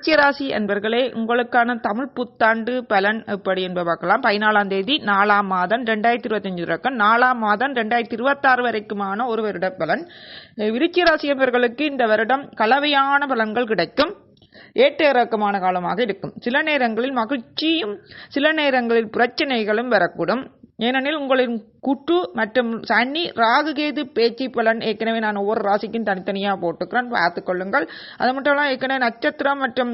விருச்சிக ராசி அன்பர்களே, உங்களுக்கான தமிழ் புத்தாண்டு பலன் எப்படி என்பதை பார்க்கலாம். 14ஆம் தேதி 4ஆம் மாதம் 2025 தொடக்கம் 4ஆம் மாதம் 2026 வரைக்குமான ஒரு வருட பலன். விருச்சிக ராசி அன்பர்களுக்கு இந்த வருடம் கலவையான பலன்கள் கிடைக்கும். ஏற்ற இறக்கமான காலமாக இருக்கும். சில நேரங்களில் மகிழ்ச்சியும் சில நேரங்களில் பிரச்சனைகளும் வரக்கூடும். ஏனெனில் உங்களின் குட்டு மற்றும் சனி ராகு கேது பேச்சு பலன் ஏற்கனவே நான் ஒவ்வொரு ராசிக்கும் தனித்தனியாக போட்டுக்கிறேன், பார்த்துக் கொள்ளுங்கள். அது மட்டும் இல்லாமல் ஏற்கனவே நட்சத்திரம் மற்றும்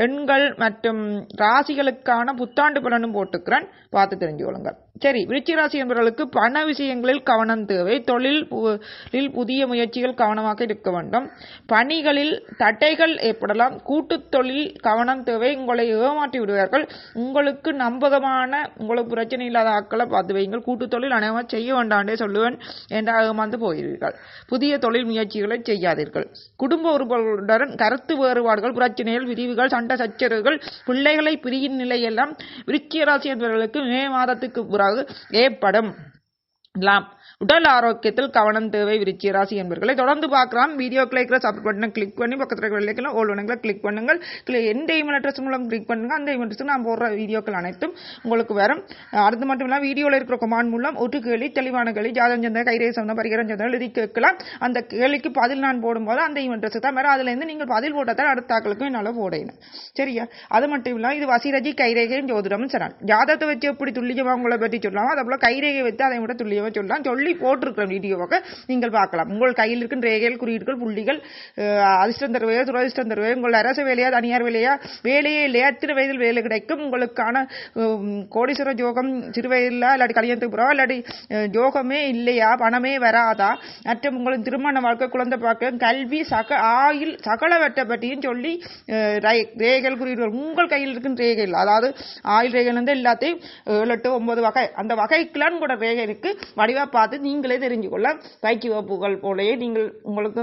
எண்கள் மற்றும் ராசிகளுக்கான புத்தாண்டு பலனும் போட்டுக்கிறேன், பார்த்து தெரிஞ்சு கொள்ளுங்கள். சரி, விருச்சிக ராசி என்பவர்களுக்கு பண விஷயங்களில் கவனம் தேவை. தொழிலில் புதிய முயற்சிகள் கவனமாக இருக்க வேண்டும். பணிகளில் தடைகள் ஏற்படலாம். கூட்டு தொழில் கவனம் தேவை. உங்களை ஏமாற்றி விடுவார்கள். உங்களுக்கு நம்பகமான உங்களுக்கு பிரச்சனை இல்லாத ஆட்களை பார்த்து வைங்கள். கூட்டு தொழில் அனைவரும் செய்ய வேண்டாண்டே சொல்லுவேன் என்றால் ஏமாந்து போகிறீர்கள். புதிய தொழில் முயற்சிகளை செய்யாதீர்கள். குடும்ப உறுப்பினருடன் கருத்து வேறுபாடுகள், பிரச்சனைகள், பிரிவுகள், சண்டை சச்சரவுகள், பிள்ளைகளை பிரியும் நிலையெல்லாம் விருச்சிக ராசி என்பவர்களுக்கு மே மாதத்துக்கு பிறகு ஏற்படும். உடல் ஆரோக்கியத்தில் கவனம் தேவை. விருச்சிக ராசி என்பவர்களை தொடர்ந்து பார்க்கலாம். வீடியோ கிளிக்கிற சப்ஸ்கிரைப் பட்டனை கிளிக் பண்ணி பக்கத்தில் இருக்கிற ஓல் பட்டனை கிளிக் பண்ணுங்கள். எந்த இமெயில் அட்ரஸ் மூலம் கிளிக் பண்ணுங்க, அந்த இமெயில் அட்ரஸ் நான் போடுற வீடியோக்கள் அனைத்தும் உங்களுக்கு வரும். அது மட்டும் இல்லாமல் வீடியோவில் இருக்கிற கமாண்ட் மூலம் ஒரு கேள்வி, தெளிவான கேள்வி, ஜாதகம் சந்தா, கைரேகை சந்தா, பரிகாரம் சந்தா எழுதி கேட்கலாம். அந்த கேள்விக்கு பதில் நான் போடும்போது அந்த இமெயில் அட்ரஸ் தான் வரும். அதுலேருந்து நீங்கள் பதில் போட்டால் அடுத்த ஆக்களுக்கும் என்னால் போடணும். சரியா? அது மட்டும் இல்லாமல் இது வசிரஜி கைரேகையும் ஜோதிடமும் சரண். ஜாதகத்தை வச்சு எப்படி துல்லியமாக உங்களை பற்றி சொல்லலாம், அதே போல கைரேகை வைத்து அதை விட துல்லியமாக சொல்லலாம். சொல்லி போட்டிருக்கிற வீடியோவாக நீங்கள் பார்க்கலாம். உங்கள் கையில் இருக்கும் ரேகைகள், குறியீடுகள், புள்ளிகள், அதிர்ஷ்டம் தருவையா, துரதிர்ஷ்டம் தருவையா, உங்கள் அரசு வேலையா, தனியார் வேலையா, வேலையே இல்லையா, எத்தனை வயதில் வேலை கிடைக்கும், உங்களுக்கான கோடீஸ்வர ஜோகம் சிறு வயதில் இல்லாட்டி கல்யாணத்துக்கு போகிறோம், இல்லாட்டி ஜோகமே இல்லையா, பணமே வராதா, மற்றும் உங்களின் திருமண வாழ்க்கை, குழந்தை பார்க்க, கல்வி, ஆயில் சகலவற்றை பற்றியும் சொல்லி ரேகைகள், குறியீடுகள், உங்கள் கையில் இருக்கும் ரேகைகள், அதாவது ஆயில் ரேகைகள் வந்து எல்லாத்தையும் 7, 8, 9 வகை, அந்த வகைக்கெல்லாம் கூட ரேகை இருக்கு. வடிவா பார்த்து நீங்களே தெரிஞ்சு கொள்ள பயிற்சி வகுப்புகள் போலயே நீங்கள் உங்களுக்கு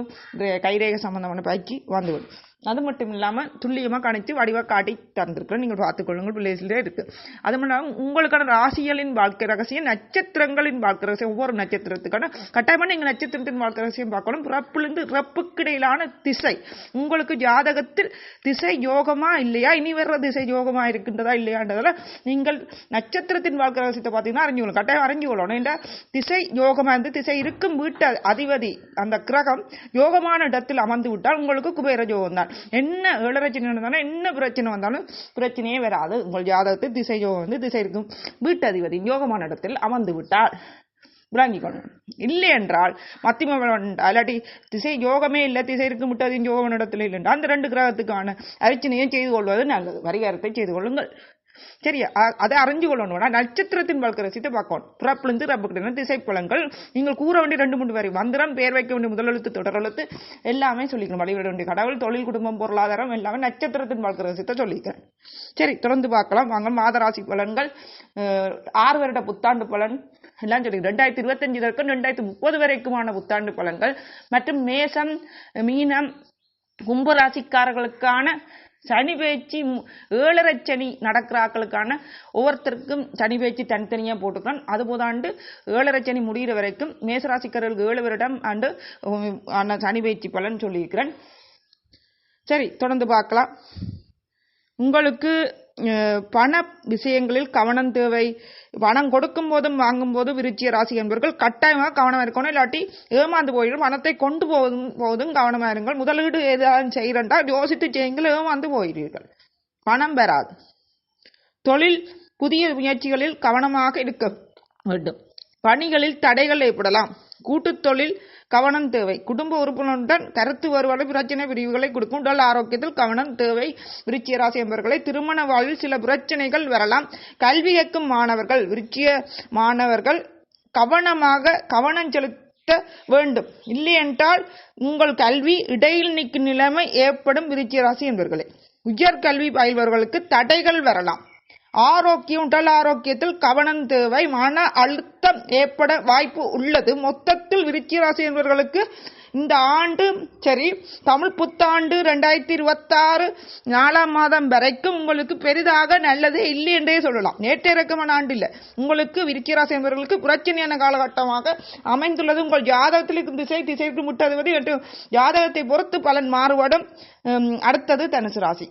கைரேகை சம்பந்தமான பயிற்சி வந்துவிடும். அது மட்டும் இல்லாமல் துல்லியமாக கணித்து வடிவாக காட்டி தந்திருக்கிறோம், நீங்கள் பார்த்துக்கொள்ளுங்கள். பிள்ளைகளே இருக்கு. அது மட்டும் இல்லாமல் உங்களுக்கான ராசிகளின் வாழ்க்கை ரகசியம், நட்சத்திரங்களின் வாழ்க்கை ரகசியம், ஒவ்வொரு நட்சத்திரத்துக்கான கட்டாயமாக நீங்கள் நட்சத்திரத்தின் வாழ்க்கை ரகசியம் பார்க்கணும். பிறப்பிலிருந்து இறப்புக்கு இடையிலான திசை, உங்களுக்கு ஜாதகத்தில் திசை யோகமா இல்லையா, இனி வர்ற திசை யோகமா இருக்கின்றதா இல்லையான்றதால நீங்கள் நட்சத்திரத்தின் வாழ்க்கை ரகசியத்தை பார்த்தீங்கன்னா அறிஞ்சுக்கணும், கட்டாயம் அறிஞ்சுக்கொள்ளணும். என்ற திசை யோகமா இருந்து திசை இருக்கும் வீட்டு அதிபதி அந்த கிரகம் யோகமான இடத்தில் அமர்ந்து விட்டால் உங்களுக்கு குபேர யோகம் தான். என்ன 7 பிரச்சனை வந்தாலும் என்ன பிரச்சனை வந்தாலும் பிரச்சனையே வராது. உங்கள் ஜாதகத்தில் திசை யோகம் வந்து திசை இருக்கும் வீட்டு அதிபதி யோகமான இடத்தில் அமர்ந்து விட்டால் விளங்கிக்கணும். இல்லை என்றால் மத்தியம இல்லாட்டி திசை யோகமே இல்லை, திசை இருக்கும் விட்டு அதின் யோகமான இடத்துல இல்லை என்றால் அந்த 2 கிரகத்துக்கான அர்ச்சனையும் செய்து கொள்வது நல்லது. பரிகாரத்தை செய்து கொள்ளுங்கள். சரியா? அதை அறிஞ்சு கொள்ளணும். நட்சத்திரத்தின் வாழ்க்கை ரசித்தை பார்க்கணும். பிறப்பிலிருந்து ரப்புக்கிட்ட திசை பலன்கள் நீங்கள் கூற வேண்டிய 2-3 வரை மந்திரம், பேர் வைக்க வேண்டிய முதலெழுத்து, தொடரெழுத்து எல்லாமே சொல்லிக்கணும். வழிபட வேண்டிய கடவுள், தொழில், குடும்பம், பொருளாதாரம் எல்லாமே நட்சத்திரத்தின் வாழ்க்கை ரசித்தை சொல்லிக்கிறேன். சரி, தொடர்ந்து பார்க்கலாம் வாங்க. மாதராசி பலன்கள், 6 வருட புத்தாண்டு பலன் எல்லாம் சொல்லி 2025 2030 வரைக்குமான புத்தாண்டு பலன்கள் மற்றும் மேசம், மீனம், கும்பராசிக்காரர்களுக்கான சனி பேச்சு 7.5 சனி நடக்கிற ஆக்களுக்கான ஒவ்வொருத்தருக்கும் சனி பேச்சு தனித்தனியாக போட்டுக்கலாம். அது போதாண்டு 7.5 சனி முடிகிற வரைக்கும் மேசராசிக்காரர்களுக்கு 7 வருடம் ஆண்டு சனி பேச்சு பலன் சொல்லியிருக்கிறேன். சரி, தொடர்ந்து பார்க்கலாம். உங்களுக்கு பண விஷயங்களில் கவனம் தேவை. பணம் கொடுக்கும் போதும் வாங்கும் போதும் விருச்சிக ராசி என்பவர்கள் கட்டாயமாக கவனமாக இருக்கணும், இல்லாட்டி ஏமாந்து போயிடும். பணத்தை கொண்டு போதும் கவனமாக இருங்கள். முதலீடு ஏதாவது செய்கிறா யோசித்து செய்யுங்கள், ஏமாந்து போயிடுவீர்கள், பணம் பெறாது. தொழில் புதிய முயற்சிகளில் கவனமாக இருக்க வேண்டும். பணிகளில் தடைகள் ஏற்படலாம். கூட்டு தொழில் கவனம் தேவை. குடும்ப உறுப்பினருடன் கருத்து வேறுபாடு, பிரச்சனை, பிரிவுகளை கொடுக்கும். உடல் ஆரோக்கியத்தில் கவனம் தேவை. விருச்சிக ராசி என்பவர்களை திருமண வாழ்வில் சில பிரச்சனைகள் வரலாம். கல்வி கேட்கும் மாணவர்கள், விருச்சிக மாணவர்கள் கவனம் செலுத்த வேண்டும். இல்லை என்றால் உங்கள் கல்வி இடையில் நிற்கும் நிலைமை ஏற்படும். விருச்சிக ராசி என்பவர்களே, உயர்கல்வி பயில்பவர்களுக்கு தடைகள் வரலாம். ஆரோக்கியம், உடல் ஆரோக்கியத்தில் கவனம் தேவை. மன அழுத்தம் ஏற்பட வாய்ப்பு உள்ளது. மொத்தத்தில் விருச்சிக ராசி என்பவர்களுக்கு இந்த ஆண்டு சரி தமிழ் புத்தாண்டு 2026 4ஆம் மாதம் வரைக்கும் உங்களுக்கு பெரிதாக நல்லதே இல்லை என்றே சொல்லலாம். நேற்றிறக்கமான ஆண்டு இல்லை. உங்களுக்கு விருச்சிக ராசி என்பவர்களுக்கு பிரச்சனையான காலகட்டமாக அமைந்துள்ளது. உங்கள் ஜாதகத்தில் திசைக்கு முட்டது ஜாதகத்தை பொறுத்து பலன் மாறுபடும். அடுத்தது தனுசு ராசி.